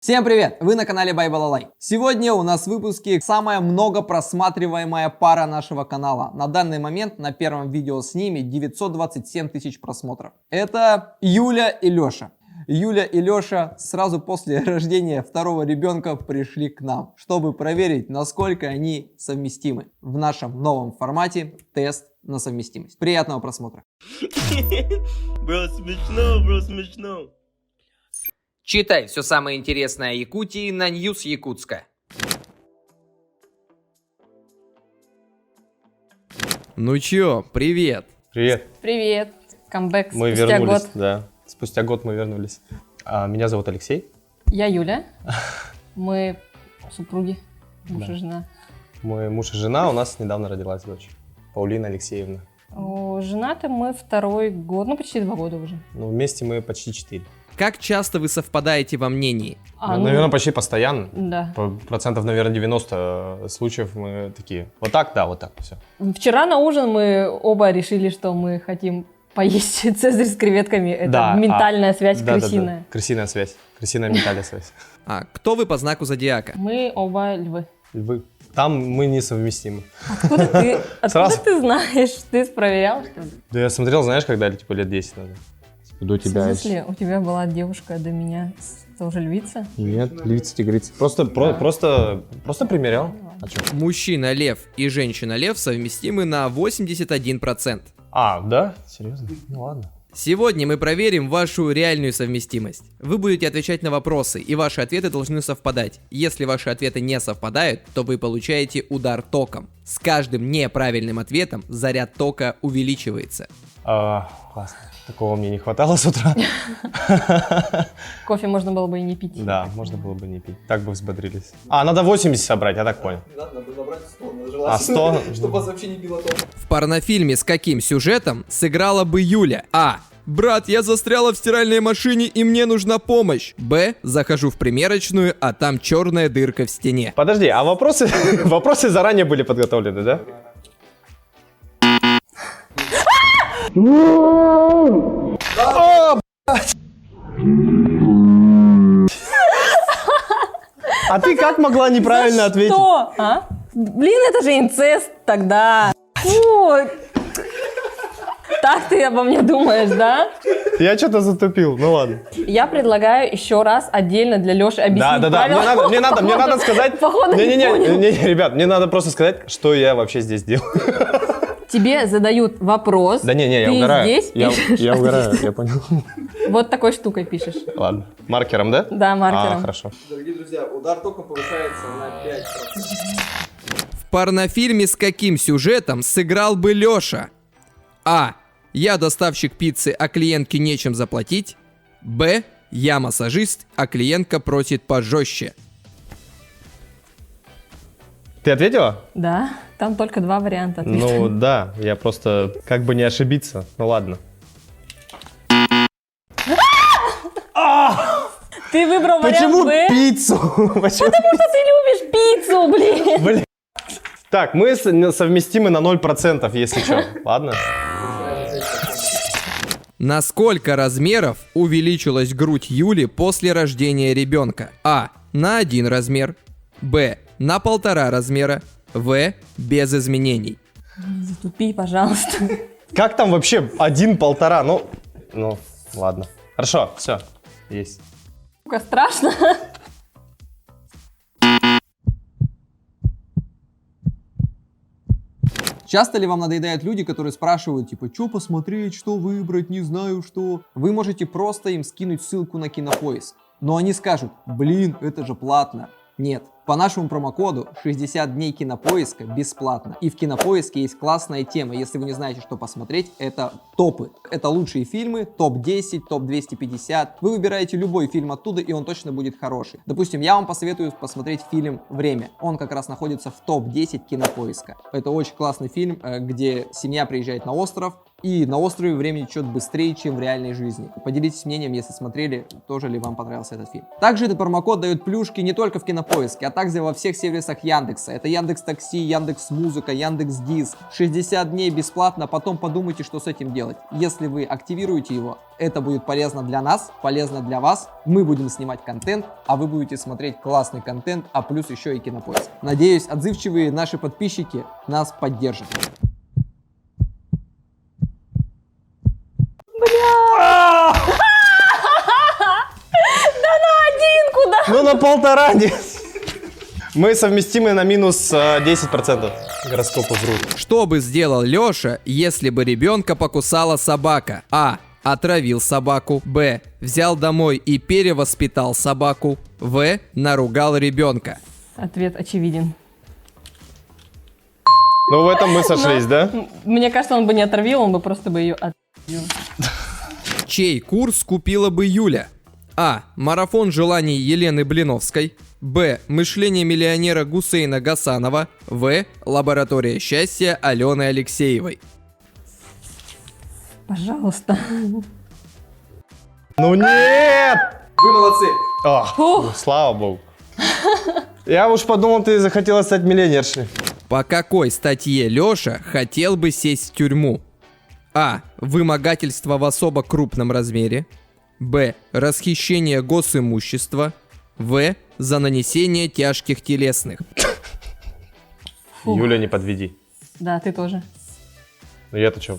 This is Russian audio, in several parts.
Всем привет! Вы на канале Байбалалай. Сегодня у нас в выпуске самая много просматриваемая пара нашего канала. На данный момент на первом видео с ними 927 тысяч просмотров. Это Юля и Леша. Юля и Леша сразу после рождения второго ребенка пришли к нам, чтобы проверить, насколько они совместимы в нашем новом формате тест на совместимость. Приятного просмотра. Бро, смешно. Читай все самое интересное о Якутии на News Якутска. Ну чё, привет. Привет. Привет. Камбэк Мы спустя вернулись, год. да. Спустя год мы вернулись. Меня зовут Алексей. Я Юля. Мы супруги, муж и жена. Мой муж и жена, у нас недавно родилась дочь. Паулина Алексеевна. Женаты мы второй год, почти 2 года уже. Ну, вместе мы почти 4. Как часто вы совпадаете во мнении? Наверное, почти постоянно. Да. Процентов, наверное, 90 случаев мы такие. Вот так, да, вот так, все. Вчера на ужин мы оба решили, что мы хотим поесть цезарь с креветками. Это Да, ментальная связь Да. крысиная. Крысиная связь. Крысиная ментальная связь. А кто вы по знаку зодиака? Мы оба львы. Львы. Там мы несовместимы. Откуда Сразу. ты знаешь? Ты проверял, что ли? Да я смотрел, знаешь, когда лет 10 назад. До В смысле, у тебя была девушка до меня тоже львица? Нет, львица, тигрица. Просто примерял. А чё? Мужчина лев и женщина лев совместимы на 81%. Да? Серьезно? Ну ладно. Сегодня мы проверим вашу реальную совместимость. Вы будете отвечать на вопросы, и ваши ответы должны совпадать. Если ваши ответы не совпадают, то вы получаете удар током. С каждым неправильным ответом заряд тока увеличивается. Классно. Такого мне не хватало с утра. Кофе можно было бы и не пить. Да, можно было бы не пить. Так бы взбодрились. Надо 80 собрать, я так понял. Надо набрать 100, 100? чтобы вас вообще не било током. В порнофильме с каким сюжетом сыграла бы Юля? А. Брат, я застряла в стиральной машине и мне нужна помощь. Б. Захожу в примерочную, а там черная дырка в стене. Подожди, а вопросы заранее были подготовлены, да? А ты как могла неправильно ответить? Что? Блин, это же инцест тогда. Фу. Так ты обо мне думаешь, да? Я что-то затупил, ну ладно. Я предлагаю еще раз отдельно для Леши объяснить Да, правила. мне надо сказать... Походу не понял. Не, ребят, мне надо просто сказать, что я вообще здесь делаю. Тебе задают вопрос. Да не, я ты угораю. здесь пишешь Я угораю, ответ. я понял. Вот такой штукой пишешь. Ладно. Маркером, да? Да, маркером. Хорошо. Дорогие друзья, удар током повышается на 5%. В порнофильме с каким сюжетом сыграл бы Леша? А. Я доставщик пиццы, а клиентке нечем заплатить. Б. Я массажист, а клиентка просит пожестче. Ты ответила? Да, там только 2 варианта ответа. Ну да, я просто как бы не ошибиться. Ну ладно. Ты выбрал Почему вариант Б? пиццу? Потому что ты любишь пиццу, блин. Блин. Так, мы совместимы на 0%, если что. Ладно? На сколько размеров увеличилась грудь Юли после рождения ребенка? А. На 1 размер. Б. На 1,5 размера. В. Без изменений. Затупи, пожалуйста. Как там вообще 1,5? Ну, ладно. Хорошо, все, есть. Сука, страшно. Часто ли вам надоедают люди, которые спрашивают, типа, что посмотреть, что выбрать, не знаю что? Вы можете просто им скинуть ссылку на Кинопоиск. Но они скажут, блин, это же платно. Нет. По нашему промокоду 60 дней Кинопоиска бесплатно. И в Кинопоиске есть классная тема. Если вы не знаете, что посмотреть, это топы. Это лучшие фильмы, топ-10, топ-250. Вы выбираете любой фильм оттуда, и он точно будет хороший. Допустим, я вам посоветую посмотреть фильм «Время». Он как раз находится в топ-10 Кинопоиска. Это очень классный фильм, где семья приезжает на остров, И на острове времени течет быстрее, чем в реальной жизни. Поделитесь мнением, если смотрели, тоже ли вам понравился этот фильм. Также этот промокод дает плюшки не только в Кинопоиске, а также во всех сервисах Яндекса. Это Яндекс.Такси, Яндекс.Музыка, Яндекс.Диск. 60 дней бесплатно, потом подумайте, что с этим делать. Если вы активируете его, это будет полезно для нас, полезно для вас. Мы будем снимать контент, а вы будете смотреть классный контент, а плюс еще и Кинопоиск. Надеюсь, отзывчивые наши подписчики нас поддержат. Ну на 1,5 нет. Мы совместимы на минус 10%. Гороскопы врут. Что бы сделал Лёша, если бы ребенка покусала собака? А. Отравил собаку. Б. Взял домой и перевоспитал собаку. В. Наругал ребенка. Ответ очевиден. Ну в этом мы сошлись, да? Мне кажется, он бы не отравил, он бы просто бы ее отравил. Чей курс купила бы Юля? А. Марафон желаний Елены Блиновской. Б. Мышление миллионера Гусейна Гасанова. В. Лаборатория счастья Алены Алексеевой. Пожалуйста. Ну нет! Вы молодцы! Ну, слава богу. Я уж подумал, ты захотела стать миллионершей. По какой статье Лёша хотел бы сесть в тюрьму? А. Вымогательство в особо крупном размере. Б. Расхищение госимущества. В. За нанесение тяжких телесных. Фух. Юля, не подведи. Да, ты тоже. Ну я-то что?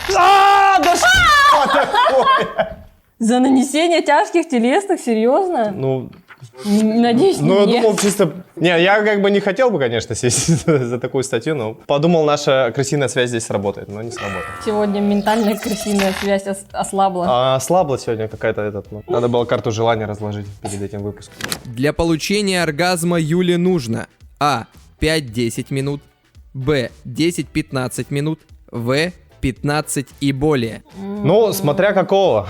Да что такое? За нанесение тяжких телесных? Серьезно? Ну, Надеюсь, ну я нет. думал чисто... Не, я как бы не хотел бы, конечно, сесть за такую статью, но подумал, наша крысиная связь здесь сработает, но не сработает. Сегодня ментальная крысиная связь ослабла. А ослабла сегодня какая-то этот... Ну, надо было карту желания разложить перед этим выпуском. Для получения оргазма Юле нужно А. 5-10 минут. Б. 10-15 минут. В. 15 и более. Ну, смотря какого.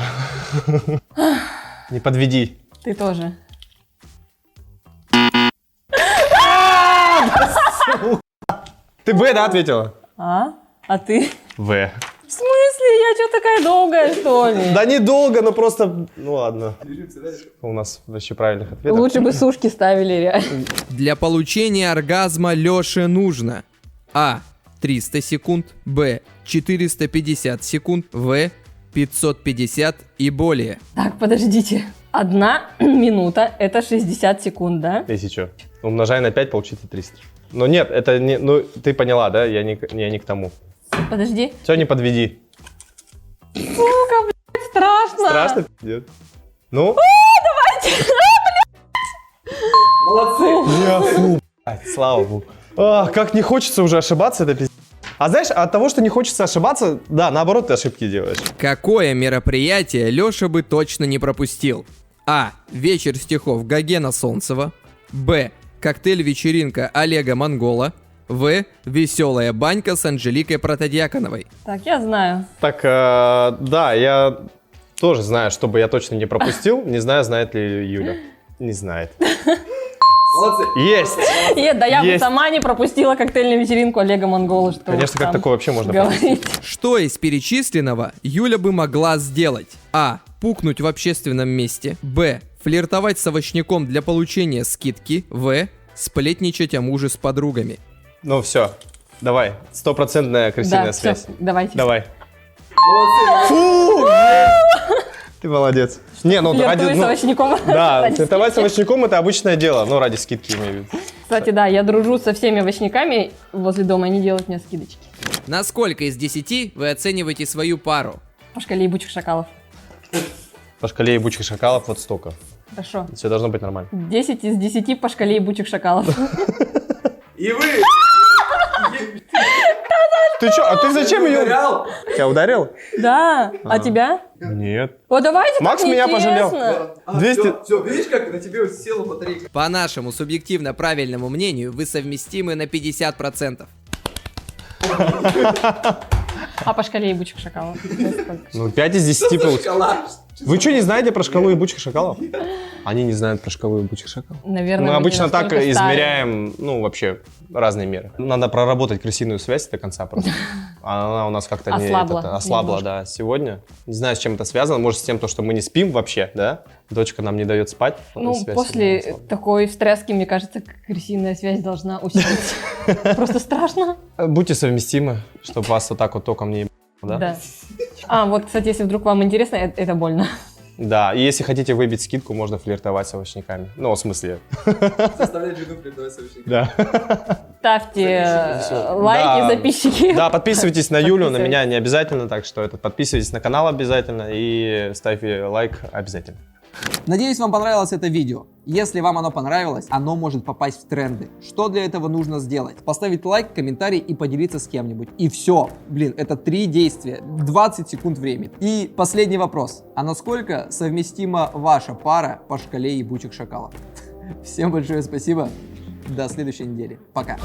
Не подведи. Ты тоже. Ты Б, да, ответила? А? А ты? В. В смысле? Я что такая долгая, что ли? Да недолго, но просто... Ну ладно. У нас вообще правильных ответов. Лучше бы сушки ставили, реально. Для получения оргазма Лёше нужно А. 300 секунд. Б. 450 секунд. В. 550 и более. Так, подождите. 1 минута — это 60 секунд, да? Если что. Умножай на 5, получится 300. Но нет, это не... Ну, ты поняла, да? Я не к тому. Подожди. Все, не подведи. Сука, блядь, страшно. Страшно? Нет. Ну? Молодцы! Фу, блядь, слава богу. Как не хочется уже ошибаться, это пиздец. А знаешь, от того, что не хочется ошибаться, да, наоборот, ты ошибки делаешь. Какое мероприятие Лёша бы точно не пропустил? А. Вечер стихов Гогена Солнцева. Б. Коктейль-вечеринка Олега Монгола. В. Веселая банька с Анжеликой Протодьяконовой. Так, я знаю. Так, да, я тоже знаю, чтобы я точно не пропустил. Не знаю, знает ли Юля. Не знает. Молодцы! Есть! Нет, да я бы Есть. сама не пропустила коктейльную вечеринку Олега Монгола. Что Конечно, уж как там такое вообще можно говорить. Что из перечисленного Юля бы могла сделать? А. Пукнуть в общественном месте. Б. Флиртовать с овощником для получения скидки. В. Сплетничать о муже с подругами. Ну все, давай. 100% крысиная Да, связь. все, давайте. Давай. Молодцы! Фу! Есть! Ты молодец. Не, ну ради... Флиртуй с ну, овощником. Да, Ради флиртовать с скидки. овощником это обычное дело. Ну, ради скидки имею в виду. Кстати, да, я дружу со всеми овощниками возле дома, они делают мне скидочки. На сколько из 10 вы оцениваете свою пару? По шкале ебучих шакалов. По шкале ебучих шакалов вот столько. Хорошо. Все должно быть нормально. 10 из 10 по шкале ебучих шакалов. И вы! Ты чё, а ты зачем ее... Ударял? Тебя ударил? Да, а тебя? Нет. О, давайте так Макс меня нечестно. пожалел. 200. Все, видишь, как на тебе села батарейка? По нашему субъективно правильному мнению, вы совместимы на 50%. А по шкале ебучих шакалов? Ну, 5 из 10 получится. Шоколад. Вы что, не знаете про шкалу ебучих шакалов? Они не знают про шкалу ебучих шакалов. Наверное, Мы вы не обычно так настолько старые. измеряем, ну, вообще, разные меры. Надо проработать крысиную связь до конца просто. Она у нас как-то не ослабла, немножко. да, сегодня. Не знаю, с чем это связано. Может, с тем, что мы не спим вообще, да? Дочка нам не дает спать. Ну, Связь после сегодня ослабла. такой встряски, мне кажется, крысиная связь должна усилиться. Просто страшно. Будьте совместимы, чтобы вас вот так вот током не ебало, да? Да. А, вот, кстати, если вдруг вам интересно, это больно. Да, и если хотите выбить скидку, можно флиртовать с овощниками. Ну, в смысле... Составлять жену флиртовать с овощниками. Да. Ставьте Всё. лайки, Да. подписчики. Да, подписывайтесь на Юлю, на Подписывайтесь. меня не обязательно, так что подписывайтесь на канал обязательно и ставьте лайк обязательно. Надеюсь, вам понравилось это видео. Если вам оно понравилось, оно может попасть в тренды. Что для этого нужно сделать? Поставить лайк, комментарий и поделиться с кем-нибудь. И все. Блин, это 3 действия, 20 секунд времени. И последний вопрос. А насколько совместима ваша пара по шкале ебучих шакалов? Всем большое спасибо. До следующей недели. Пока.